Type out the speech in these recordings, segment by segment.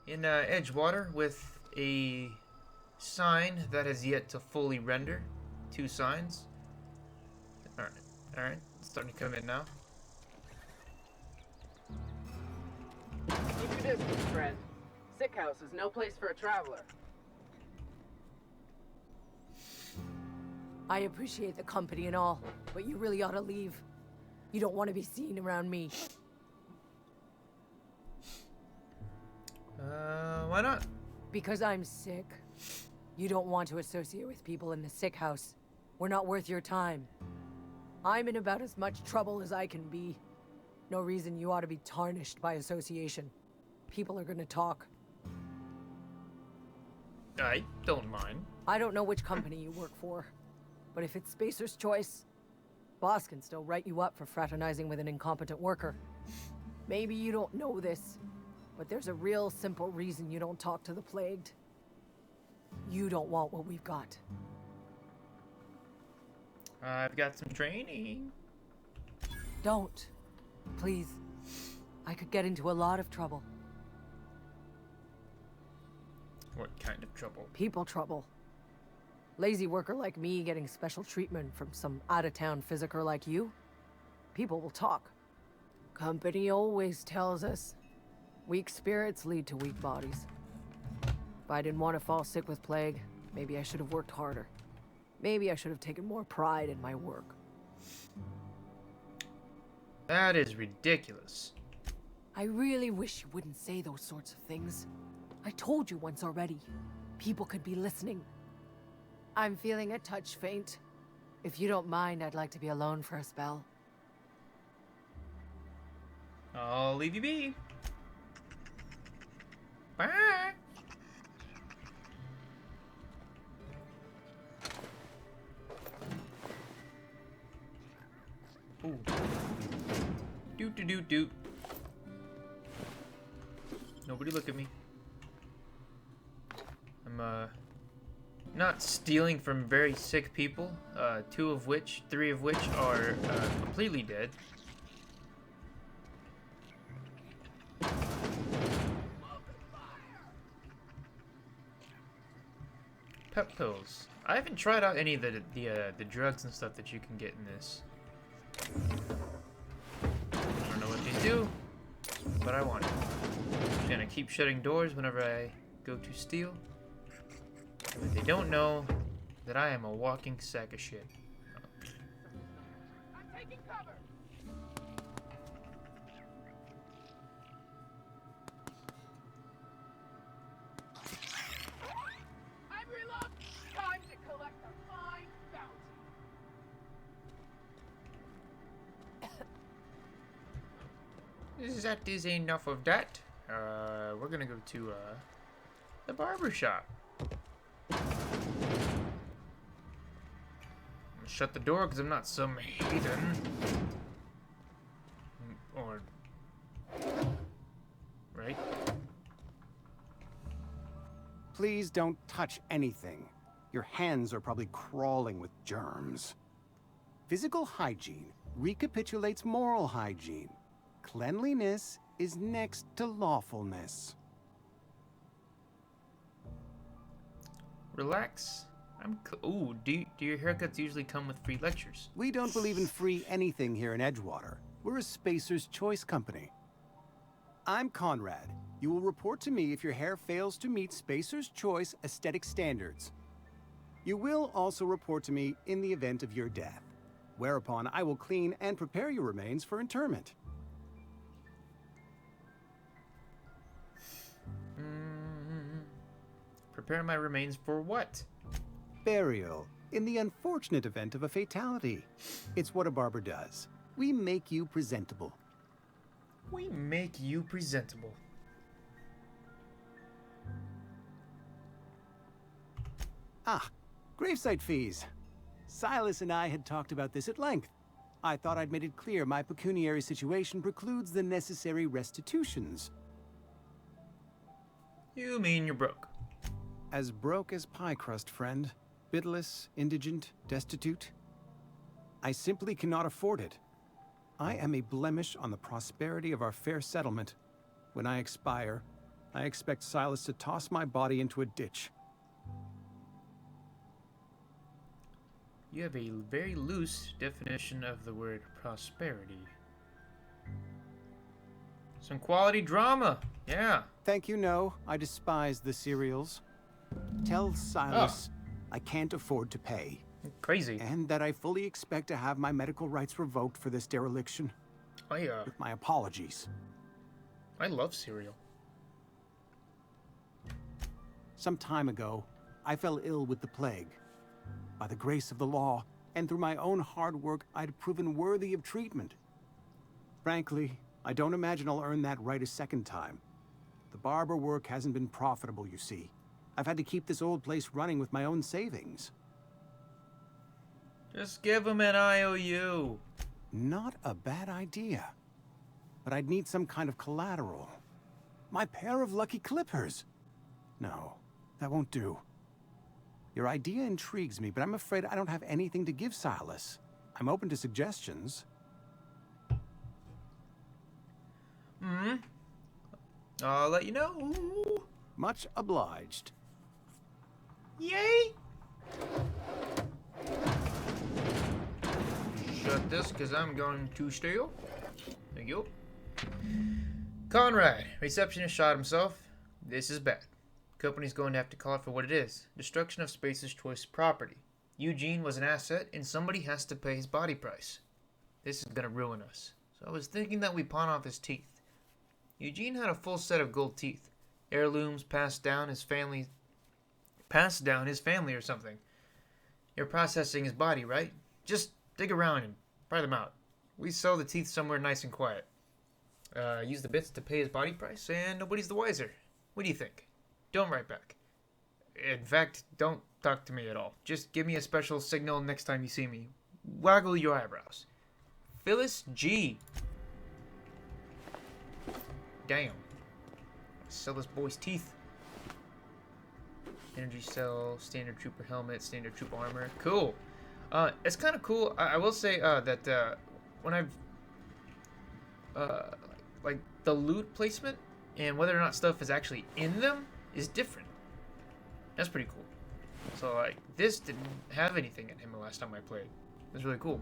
in Edgewater with a sign that has yet to fully render. Two signs. Alright, alright. It's starting to come in now. Keep your distance, friend. Sick house is no place for a traveler. I appreciate the company and all, but you really ought to leave. You don't want to be seen around me. Why not? Because I'm sick. You don't want to associate with people in the sick house. We're not worth your time. I'm in about as much trouble as I can be. No reason you ought to be tarnished by association. People are gonna talk. I don't mind. I don't know which company you work for, but if it's Spacer's Choice, boss can still write you up for fraternizing with an incompetent worker. Maybe you don't know this, but there's a real simple reason you don't talk to the Plagued. You don't want what we've got. I've got some training. Don't. Please. I could get into a lot of trouble. What kind of trouble? People trouble. Lazy worker like me getting special treatment from some out-of-town physiker like you? People will talk. Company always tells us, weak spirits lead to weak bodies. If I didn't want to fall sick with plague, maybe I should have worked harder. Maybe I should have taken more pride in my work. That is ridiculous. I really wish you wouldn't say those sorts of things. I told you once already. People could be listening. I'm feeling a touch faint. If you don't mind, I'd like to be alone for a spell. I'll leave you be. Bye. Ooh. Doot doot doot doot. Nobody look at me. I'm not stealing from very sick people. Three of which are completely dead. Pep pills. I haven't tried out any of the drugs and stuff that you can get in this. I don't know what these do, but I want it. I'm just gonna keep shutting doors whenever I go to steal. But they don't know that I am a walking sack of shit. I'm taking cover. I'm reloading. Time to collect a fine bounty. That is enough of that. We're gonna go to the barber shop. Shut the door because I'm not some heathen. Or right? Please don't touch anything. Your hands are probably crawling with germs. Physical hygiene recapitulates moral hygiene. Cleanliness is next to lawfulness. Relax. Ooh, do your haircuts usually come with free lectures? We don't believe in free anything here in Edgewater. We're a Spacer's Choice company. I'm Conrad. You will report to me if your hair fails to meet Spacer's Choice aesthetic standards. You will also report to me in the event of your death, whereupon I will clean and prepare your remains for interment. Prepare my remains for what? Burial, in the unfortunate event of a fatality. It's what a barber does. We make you presentable. We make you presentable. Ah, gravesite fees. Silas and I had talked about this at length. I thought I'd made it clear my pecuniary situation precludes the necessary restitutions. You mean you're broke? As broke as pie crust, friend. Bidless, indigent, destitute. I simply cannot afford it. I am a blemish on the prosperity of our fair settlement. When I expire, I expect Silas to toss my body into a ditch. You have a very loose definition of the word prosperity. Some quality drama, yeah. Thank you, no. I despise the cereals. Tell Silas I can't afford to pay. Crazy. And that I fully expect to have my medical rights revoked for this dereliction. With my apologies. I love cereal. Some time ago, I fell ill with the plague. By the grace of the law, and through my own hard work, I'd proven worthy of treatment. Frankly, I don't imagine I'll earn that right a second time. The barber work hasn't been profitable, you see. I've had to keep this old place running with my own savings. Just give him an IOU. Not a bad idea. But I'd need some kind of collateral. My pair of lucky clippers. No, that won't do. Your idea intrigues me, but I'm afraid I don't have anything to give Silas. I'm open to suggestions. I'll let you know. Much obliged. Yay! Shut this, because I'm going to steal. There you go. Conrad, receptionist shot himself. This is bad. Company's going to have to call it for what it is. Destruction of Spacer's Choice property. Eugene was an asset, and somebody has to pay his body price. This is going to ruin us. So I was thinking that we pawn off his teeth. Eugene had a full set of gold teeth. Heirlooms passed down his family or something. You're processing his body, right? Just dig around and pry them out. We sell the teeth somewhere nice and quiet. Use the bits to pay his body price, and nobody's the wiser. What do you think? Don't write back. In fact, don't talk to me at all. Just give me a special signal next time you see me. Waggle your eyebrows. Phyllis G. Damn. Sell this boy's teeth. Energy cell, standard trooper helmet, standard trooper armor. Cool. It's kind of cool. I will say that when I've like the loot placement and whether or not stuff is actually in them is different. That's pretty cool. So like this didn't have anything in him the last time I played. It was really cool.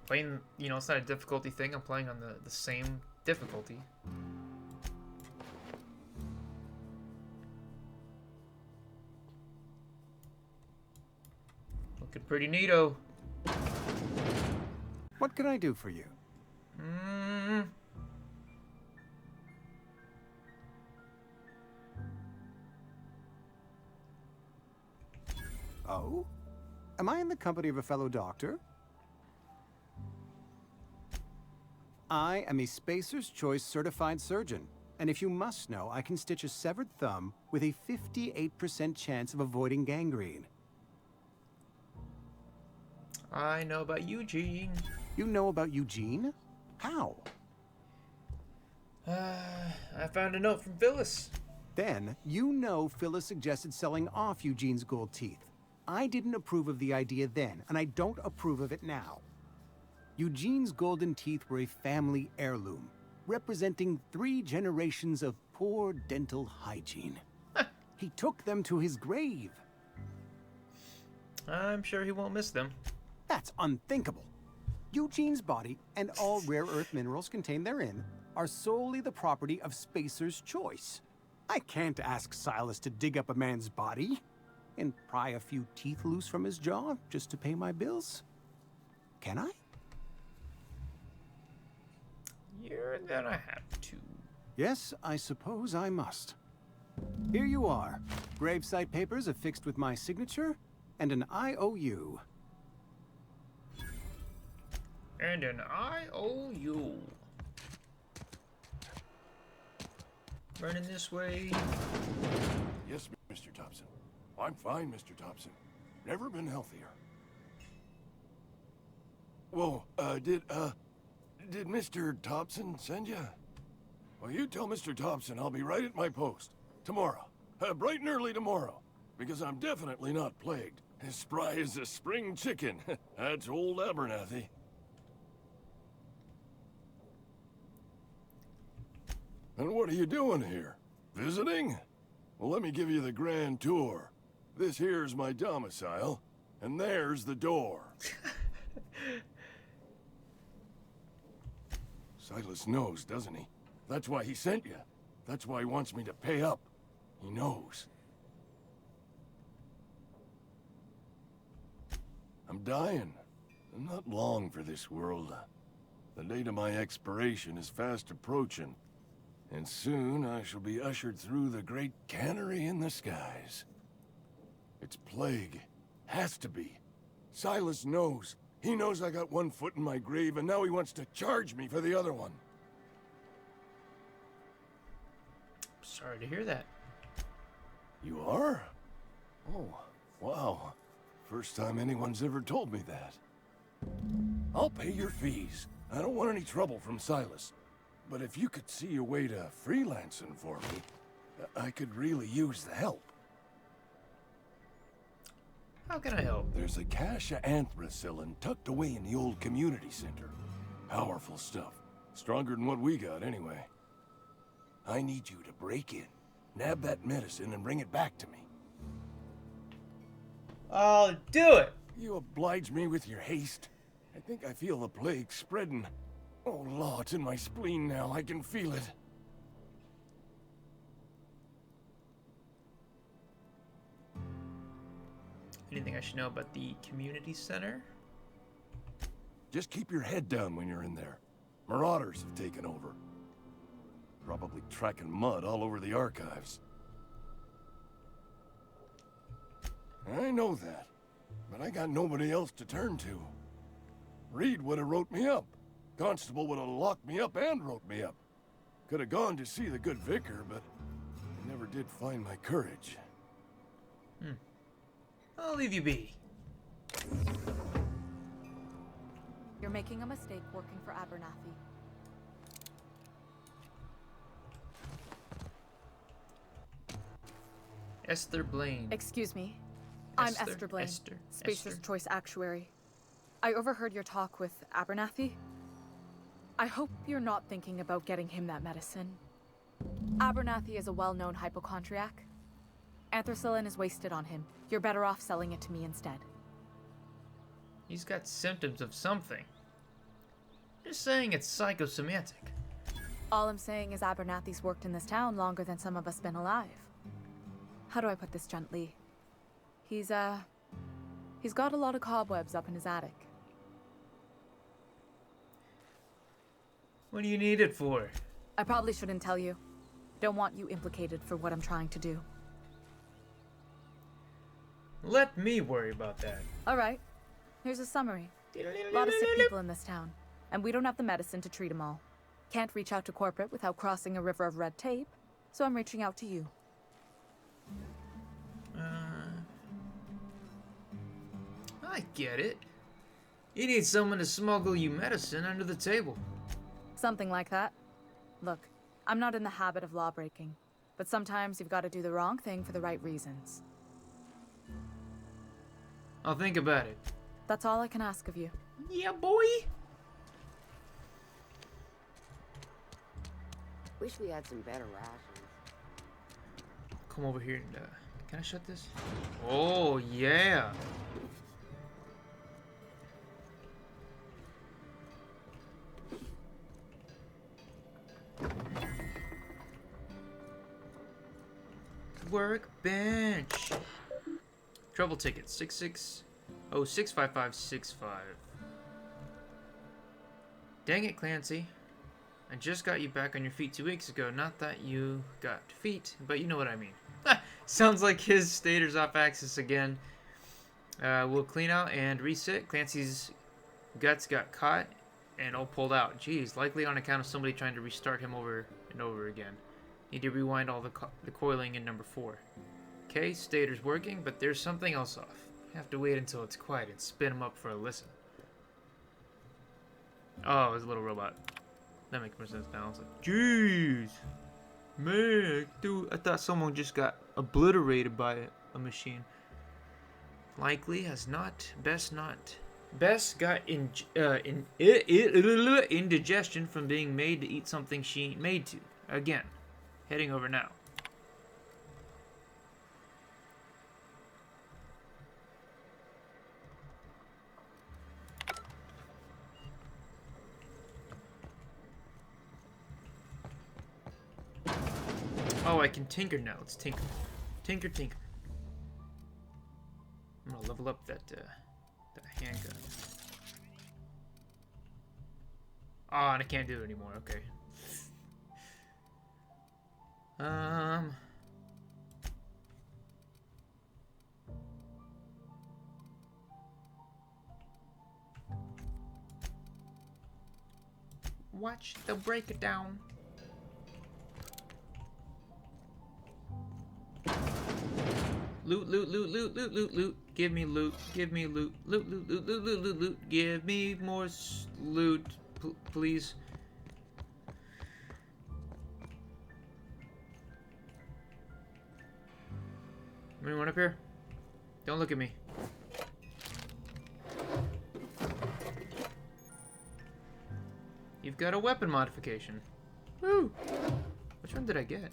Playing, you know, it's not a difficulty thing. I'm playing on the same difficulty. Looking pretty neato. What can I do for you? Oh? Am I in the company of a fellow doctor? I am a Spacer's Choice certified surgeon, and if you must know, I can stitch a severed thumb with a 58% chance of avoiding gangrene. I know about Eugene. You know about Eugene? How? I found a note from Phyllis. Then, you know Phyllis suggested selling off Eugene's gold teeth. I didn't approve of the idea then, and I don't approve of it now. Eugene's golden teeth were a family heirloom, representing 3 generations of poor dental hygiene. He took them to his grave. I'm sure he won't miss them. That's unthinkable. Eugene's body and all rare earth minerals contained therein are solely the property of Spacer's Choice. I can't ask Silas to dig up a man's body and pry a few teeth loose from his jaw just to pay my bills. Can I? You're gonna have to. Yes, I suppose I must. Here you are. Gravesite papers affixed with my signature and an IOU. And an IOU. Running this way. Yes, Mr. Thompson. I'm fine, Mr. Thompson. Never been healthier. Whoa, did Mr. Thompson send you? Well, you tell Mr. Thompson I'll be right at my post. Tomorrow. Bright and early tomorrow. Because I'm definitely not plagued. As spry as a spring chicken. That's old Abernathy. And what are you doing here? Visiting? Well, let me give you the grand tour. This here's my domicile, and there's the door. Silas knows, doesn't he? That's why he sent you. That's why he wants me to pay up. He knows. I'm dying. I'm not long for this world. The date of my expiration is fast approaching. And soon I shall be ushered through the great cannery in the skies. It's plague. Has to be. Silas knows. He knows I got one foot in my grave, and now he wants to charge me for the other one. Sorry to hear that. You are? Oh, wow. First time anyone's ever told me that. I'll pay your fees. I don't want any trouble from Silas. But if you could see a way to freelancing for me, I could really use the help. How can I help? There's a cache of anthracillin tucked away in the old community center. Powerful stuff. Stronger than what we got, anyway. I need you to break in, nab that medicine, and bring it back to me. I'll do it! You oblige me with your haste. I think I feel the plague spreading. Oh, Law, it's in my spleen now. I can feel it. Anything I should know about the community center? Just keep your head down when you're in there. Marauders have taken over. Probably tracking mud all over the archives. I know that, but I got nobody else to turn to. Reed would have wrote me up. Constable would have locked me up and wrote me up. Could have gone to see the good vicar, but I never did find my courage. I'll leave you be. You're making a mistake working for Abernathy. Esther Blaine. Excuse me. I'm Esther Blaine, Esther. Spacer's Choice Actuary. I overheard your talk with Abernathy. I hope you're not thinking about getting him that medicine. Abernathy is a well-known hypochondriac. Anthracillin is wasted on him. You're better off selling it to me instead. He's got symptoms of something. Just saying it's psychosomatic. All I'm saying is Abernathy's worked in this town longer than some of us been alive. How do I put this gently? He's got a lot of cobwebs up in his attic. What do you need it for? I probably shouldn't tell you. Don't want you implicated for what I'm trying to do. Let me worry about that. Alright, here's a summary. A lot of sick people in this town, and we don't have the medicine to treat them all. Can't reach out to corporate without crossing a river of red tape, so I'm reaching out to you. I get it. You need someone to smuggle you medicine under the table. Something like that. Look, I'm not in the habit of law breaking, but sometimes you've got to do the wrong thing for the right reasons. I'll think about it. That's all I can ask of you. Yeah, boy. Wish we had some better rations. Come over here and, can I shut this? Oh, yeah. Workbench. Trouble ticket 660-65565. Dang it, Clancy. I just got you back on your feet 2 weeks ago. Not that you got feet, but you know what I mean. Sounds like his stator's off axis again. We'll clean out and resit. Clancy's guts got caught and all pulled out. Jeez, likely on account of somebody trying to restart him over and over again. Need to rewind all the coiling in number 4. Okay, stator's working, but there's something else off. Have to wait until it's quiet and spin him up for a listen. Oh, it's a little robot. That makes more sense now. It's like, jeez, man, dude, I thought someone just got obliterated by a machine. Likely has not, best not. Bess got indigestion from being made to eat something she ain't made to. Again. Heading over now. Oh, I can tinker now. Let's tinker. Tinker, tinker. I'm gonna level up that handgun. Oh, and I can't do it anymore. Okay. Watch the breakdown. Loot, loot, loot, loot, loot, loot, loot. Give me loot. Give me loot. Loot, loot, loot, loot, loot, loot, loot. Give me more loot, please. Anyone up here? Don't look at me. You've got a weapon modification. Woo! Which one did I get?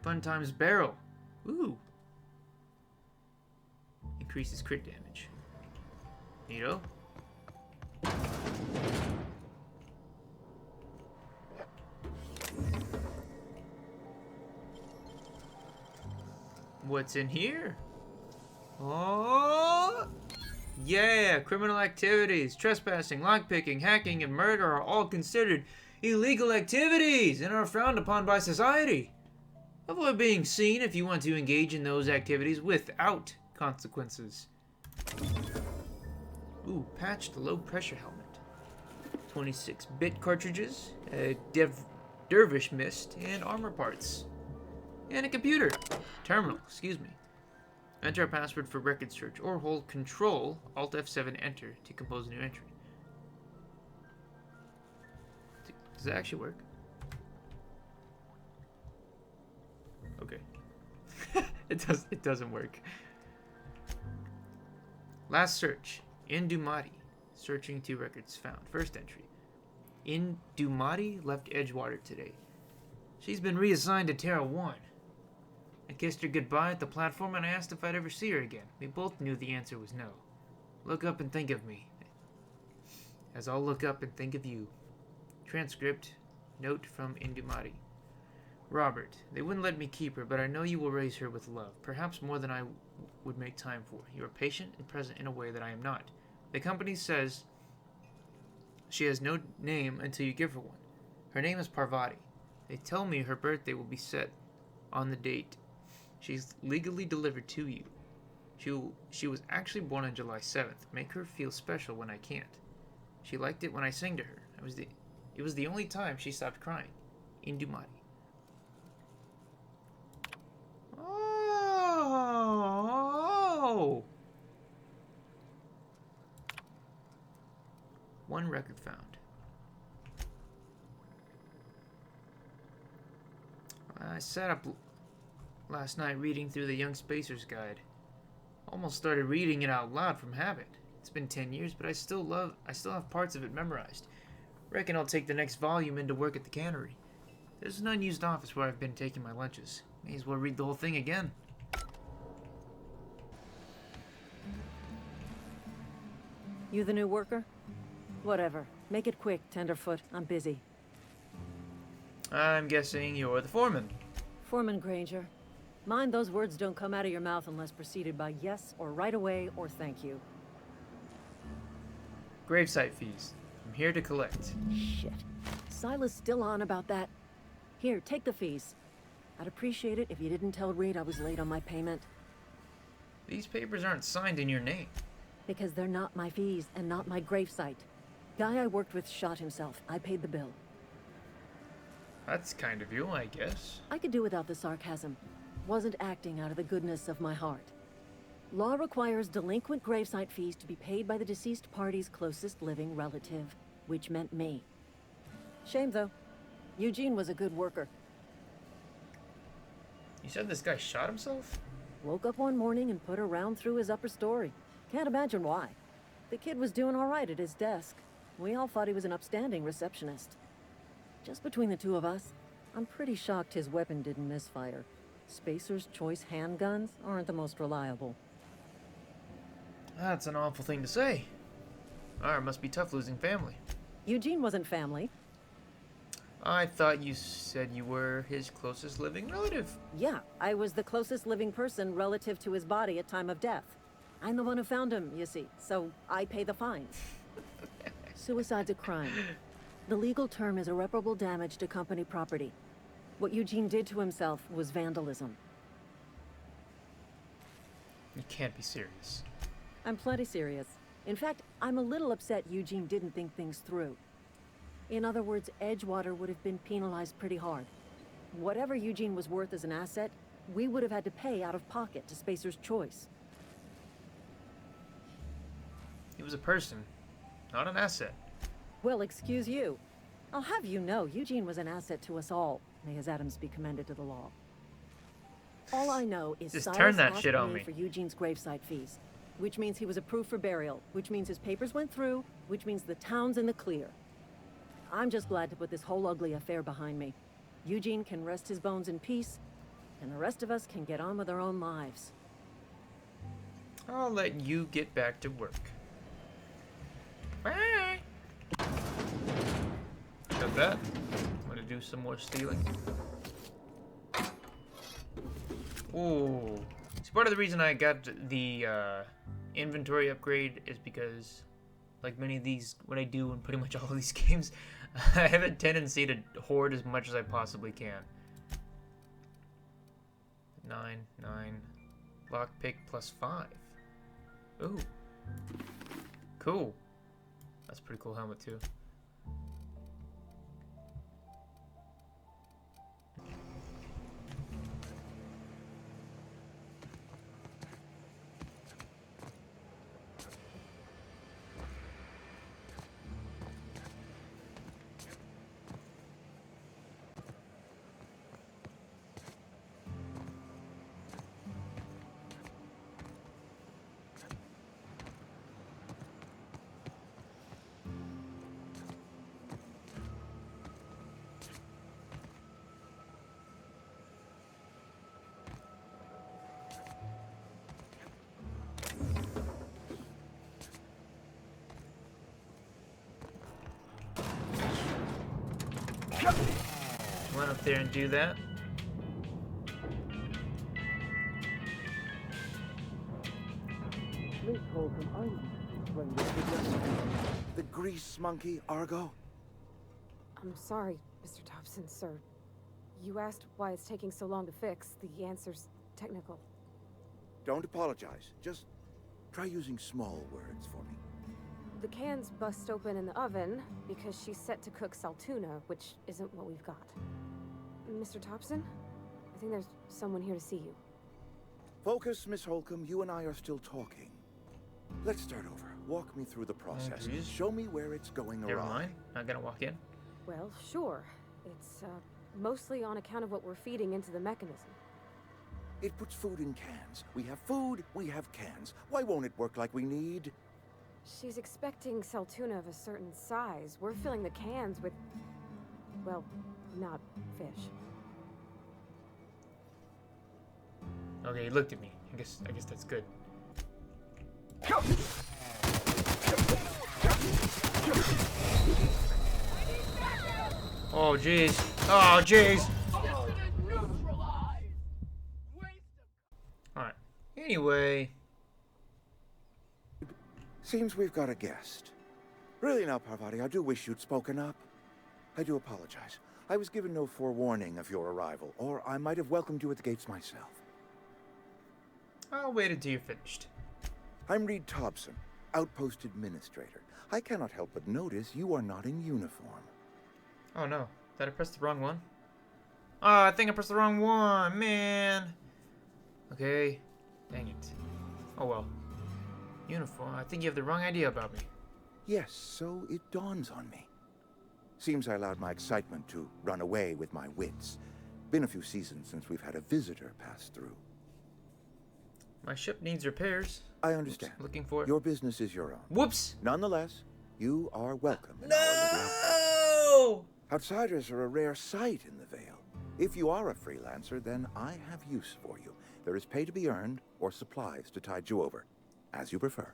Fun times barrel. Ooh. Increases crit damage. Neato. What's in here? Oh! Yeah! Criminal activities, trespassing, lockpicking, hacking, and murder are all considered illegal activities and are frowned upon by society. Avoid being seen if you want to engage in those activities without consequences. Ooh, patched low-pressure helmet. 26-bit cartridges, a dervish mist, and armor parts. And a computer. Terminal, excuse me. Enter a password for record search, or hold Control, Alt F7, Enter to compose a new entry. Does that actually work? Okay. It doesn't work. Last search. Indumati. Searching 2 records found. First entry. Indumati left Edgewater today. She's been reassigned to Terra 1. I kissed her goodbye at the platform and I asked if I'd ever see her again. We both knew the answer was no. Look up and think of me, as I'll look up and think of you. Transcript. Note from Indumati. Robert, they wouldn't let me keep her, but I know you will raise her with love, perhaps more than I would make time for. You are patient and present in a way that I am not. The company says she has no name until you give her one. Her name is Parvati. They tell me her birthday will be set on the date. She's legally delivered to you. She was actually born on July 7th. Make her feel special when I can't. She liked it when I sang to her. It was the only time she stopped crying. Indumati. Oh! 1 record found. I sat up last night reading through the Young Spacer's Guide. Almost started reading it out loud from habit. It's been 10 years, but I still have parts of it memorized. Reckon I'll take the next volume into work at the cannery. There's an unused office where I've been taking my lunches. May as well read the whole thing again. You the new worker? Whatever. Make it quick, Tenderfoot. I'm busy. I'm guessing you're the foreman. Foreman Granger. Mind those words don't come out of your mouth unless preceded by yes or right away or thank you. Gravesite fees. I'm here to collect. Shit. Silas still on about that. Here, take the fees. I'd appreciate it if you didn't tell Reed I was late on my payment. These papers aren't signed in your name. Because they're not my fees and not my gravesite. Guy I worked with shot himself. I paid the bill. That's kind of you, I guess. I could do without the sarcasm. Wasn't acting out of the goodness of my heart. Law requires delinquent gravesite fees to be paid by the deceased party's closest living relative, which meant me. Shame, though. Eugene was a good worker. You said this guy shot himself? Woke up one morning and put a round through his upper story. Can't imagine why. The kid was doing all right at his desk. We all thought he was an upstanding receptionist. Just between the two of us, I'm pretty shocked his weapon didn't misfire. Spacer's Choice handguns aren't the most reliable. That's an awful thing to say. Ah, it must be tough losing family. Eugene wasn't family. I thought you said you were his closest living relative. Yeah, I was the closest living person relative to his body at time of death. I'm the one who found him, you see, so I pay the fines. Suicide's a crime. The legal term is irreparable damage to company property. What Eugene did to himself was vandalism. You can't be serious. I'm plenty serious. In fact, I'm a little upset Eugene didn't think things through. In other words, Edgewater would have been penalized pretty hard. Whatever Eugene was worth as an asset, we would have had to pay out of pocket to Spacer's Choice. He was a person, not an asset. Well, excuse you. I'll have you know, Eugene was an asset to us all. May his atoms be commended to the law. All I know is Just Cyrus turn that asked shit on me me. for Eugene's gravesite fees, which means he was approved for burial, which means his papers went through, which means the town's in the clear. I'm just glad to put this whole ugly affair behind me. Eugene can rest his bones in peace, and the rest of us can get on with our own lives. I'll let you get back to work. Bye. Shut that. I'm gonna do some more stealing. Ooh. See, part of the reason I got the inventory upgrade is because, like many of these, what I do in pretty much all of these games, I have a tendency to hoard as much as I possibly can. 9, 9. Lockpick +5. Ooh. Cool. That's a pretty cool helmet, too. Run up there and do that. The grease monkey, Argo? I'm sorry, Mr. Thompson, sir. You asked why it's taking so long to fix. The answer's technical. Don't apologize. Just try using small words for me. The can's bust open in the oven because she's set to cook saltuna, which isn't what we've got. Mr. Thompson? I think there's someone here to see you. Focus, Miss Holcomb. You and I are still talking. Let's start over. Walk me through the process. geez. Show me where it's going Never awry. mind. Not gonna walk in. Well, sure. It's, mostly on account of what we're feeding into the mechanism. It puts food in cans. We have food, we have cans. Why won't it work like we need? She's expecting saltuna of a certain size. We're filling the cans with, well, not fish. Okay, he looked at me. I guess that's good. Oh jeez. Oh jeez. Alright. Anyway. Seems we've got a guest. Really now, Parvati, I do wish you'd spoken up. I do apologize. I was given no forewarning of your arrival, or I might have welcomed you at the gates myself. I'll wait until you're finished. I'm Reed Thompson, Outpost Administrator. I cannot help but notice you are not in uniform. Oh no. Did I press the wrong one? Oh, I think I pressed the wrong one, man. Okay. Dang it. Oh well. Uniform. I think you have the wrong idea about me. Yes, so it dawns on me. Seems I allowed my excitement to run away with my wits. Been a few seasons since we've had a visitor pass through. My ship needs repairs. I understand. Oops, looking for it. Your business is your own. Whoops! Nonetheless, you are welcome in our little outpost. No! Outsiders are a rare sight in the Vale. If you are a freelancer, then I have use for you. There is pay to be earned, or supplies to tide you over, as you prefer.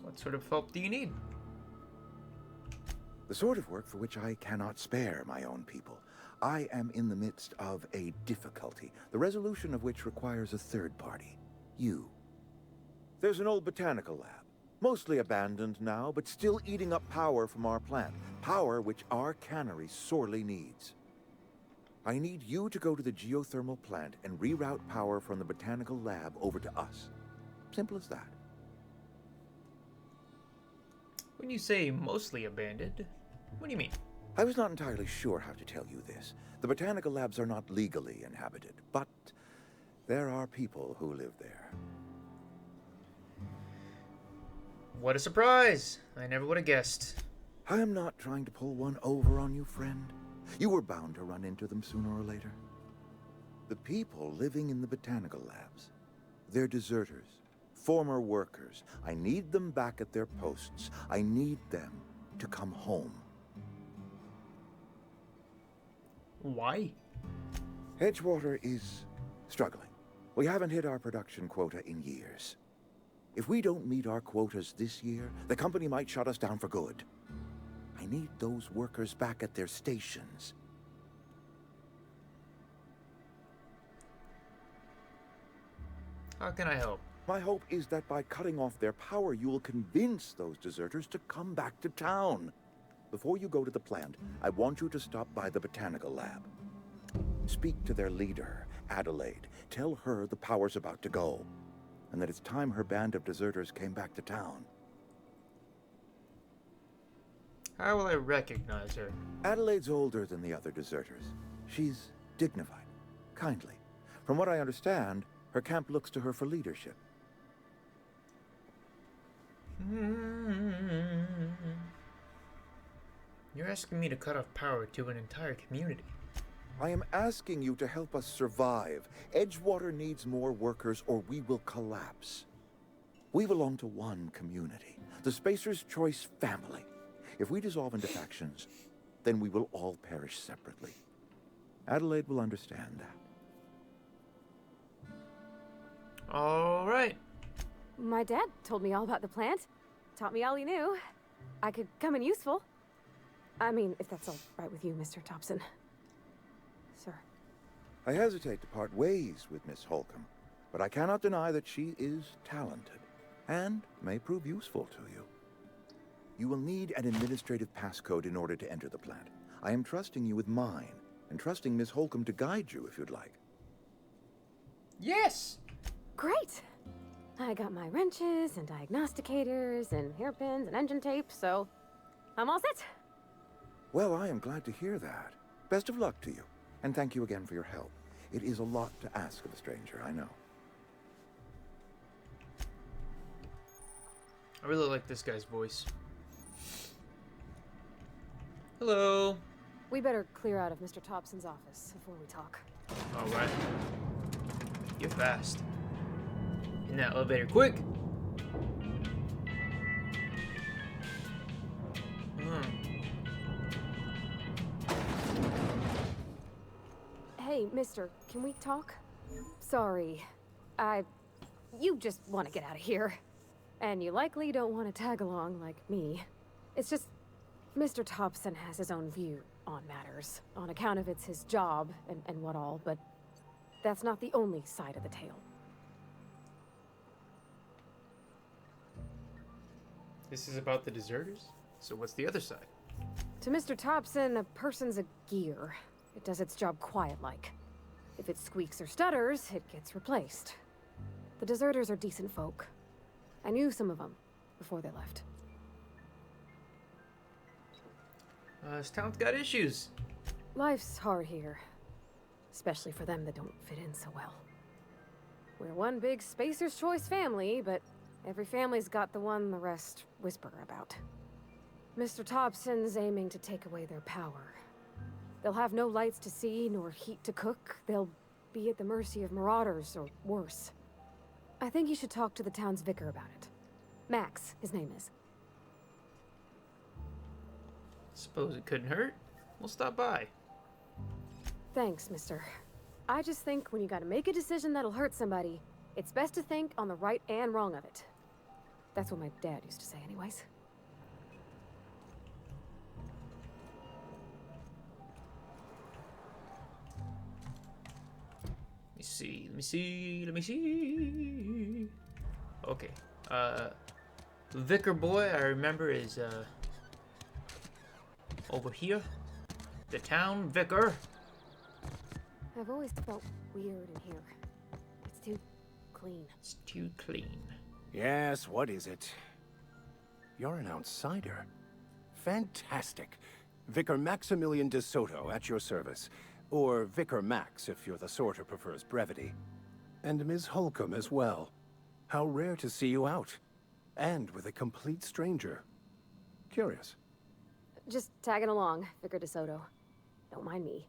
What sort of help do you need? The sort of work for which I cannot spare my own people. I am in the midst of a difficulty, the resolution of which requires a third party. You. There's an old botanical lab, mostly abandoned now, but still eating up power from our plant. Power which our cannery sorely needs. I need you to go to the geothermal plant and reroute power from the botanical lab over to us. Simple as that. When you say mostly abandoned, what do you mean? I was not entirely sure how to tell you this. The botanical labs are not legally inhabited, but there are people who live there. What a surprise! I never would have guessed. I am not trying to pull one over on you, friend. You were bound to run into them sooner or later. The people living in the botanical labs, they're deserters, former workers. I need them back at their posts. I need them to come home. Why? Edgewater is struggling. We haven't hit our production quota in years. If we don't meet our quotas this year, the company might shut us down for good. I need those workers back at their stations. How can I help? My hope is that by cutting off their power, you will convince those deserters to come back to town. Before you go to the plant, I want you to stop by the botanical lab. Speak to their leader, Adelaide. Tell her the power's about to go, and that it's time her band of deserters came back to town. How will I recognize her? Adelaide's older than the other deserters. She's dignified, kindly. From what I understand, her camp looks to her for leadership. You're asking me to cut off power to an entire community. I am asking you to help us survive. Edgewater needs more workers or we will collapse. We belong to one community, the Spacer's Choice family. If we dissolve into factions, then we will all perish separately. Adelaide will understand that. All right. My dad told me all about the plant. Taught me all he knew. I could come in useful. I mean, if that's all right with you, Mr. Thompson. Sir. I hesitate to part ways with Miss Holcomb, but I cannot deny that she is talented and may prove useful to you. You will need an administrative passcode in order to enter the plant. I am trusting you with mine, and trusting Miss Holcomb to guide you if you'd like. Yes! Great! I got my wrenches and diagnosticators and hairpins and engine tape, so I'm all set. Well, I am glad to hear that. Best of luck to you, and thank you again for your help. It is a lot to ask of a stranger, I know. I really like this guy's voice. Hello. We better clear out of Mr. Thompson's office before we talk. All right. You're fast. In that elevator, quick. Hey, mister, can we talk? Sorry. You just want to get out of here. And you likely don't want to tag along like me. It's just, Mr. Thompson has his own view on matters, on account of it's his job and what all, but that's not the only side of the tale. This is about the deserters? So what's the other side? To Mr. Thompson, a person's a gear. It does its job quiet-like. If it squeaks or stutters, it gets replaced. The deserters are decent folk. I knew some of them before they left. This town's got issues. Life's hard here. Especially for them that don't fit in so well. We're one big Spacer's Choice family, but every family's got the one the rest whisper about. Mr. Thompson's aiming to take away their power. They'll have no lights to see, nor heat to cook. They'll be at the mercy of marauders, or worse. I think you should talk to the town's vicar about it. Max, his name is. Suppose it couldn't hurt. We'll stop by. Thanks, mister. I just think when you gotta make a decision that'll hurt somebody, it's best to think on the right and wrong of it. That's what my dad used to say anyways. Let me see. Okay. Vicar boy, I remember, is, over here. The town vicar. I've always felt weird in here. It's too clean. It's too clean. Yes, what is it? You're an outsider. Fantastic. Vicar Maximilian de Soto, at your service. Or Vicar Max, if you're the sort who prefers brevity. And Ms. Holcomb as well. How rare to see you out. And with a complete stranger. Curious. Just tagging along, Vicar DeSoto. Don't mind me.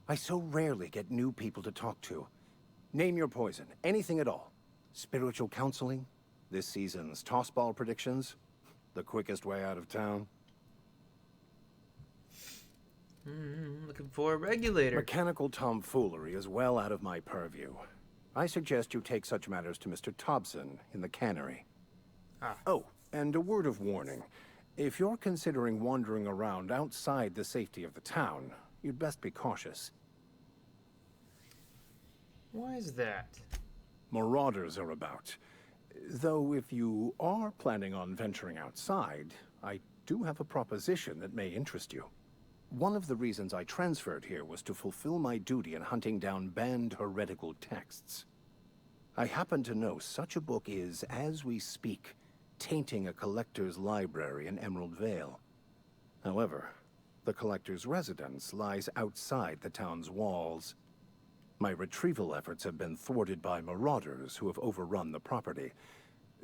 I so rarely get new people to talk to. Name your poison, anything at all. Spiritual counseling, this season's tossball predictions, the quickest way out of town. Looking for a regulator. Mechanical tomfoolery is well out of my purview. I suggest you take such matters to Mr. Thompson in the cannery. Oh, and a word of warning. If you're considering wandering around outside the safety of the town, you'd best be cautious. Why is that? Marauders are about. Though if you are planning on venturing outside, I do have a proposition that may interest you. One of the reasons I transferred here was to fulfill my duty in hunting down banned heretical texts. I happen to know such a book is, as we speak, tainting a collector's library in Emerald Vale. However, the collector's residence lies outside the town's walls. My retrieval efforts have been thwarted by marauders who have overrun the property.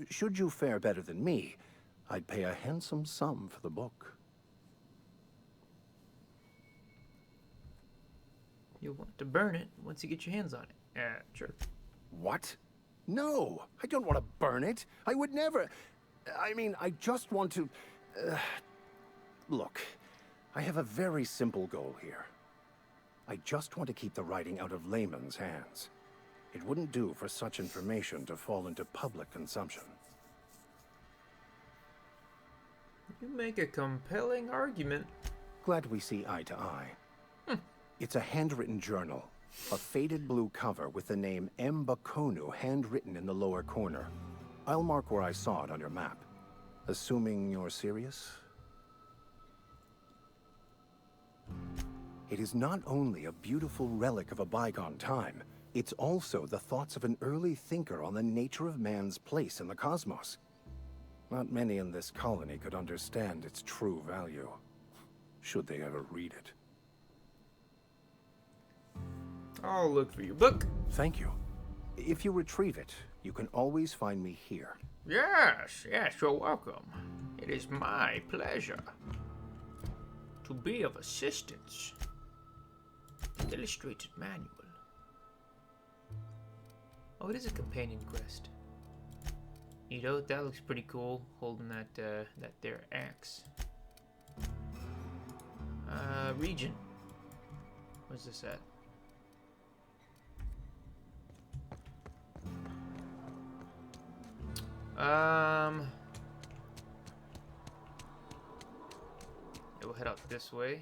Should you fare better than me, I'd pay a handsome sum for the book. You'll want to burn it once you get your hands on it. Yeah, sure. What? No, I don't want to burn it. I would never. I mean, I just want to... Look, I have a very simple goal here. I just want to keep the writing out of layman's hands. It wouldn't do for such information to fall into public consumption. You make a compelling argument. Glad we see eye to eye. It's a handwritten journal. A faded blue cover with the name Mbakonu handwritten in the lower corner. I'll mark where I saw it on your map. Assuming you're serious? It is not only a beautiful relic of a bygone time, it's also the thoughts of an early thinker on the nature of man's place in the cosmos. Not many in this colony could understand its true value, should they ever read it. I'll look for your book. Thank you. If you retrieve it, you can always find me here. Yes, you're welcome. It is my pleasure to be of assistance. Illustrated manual. Oh, it is a companion quest. You know, that looks pretty cool, holding that there axe. Region. Where's this at? We'll head out this way.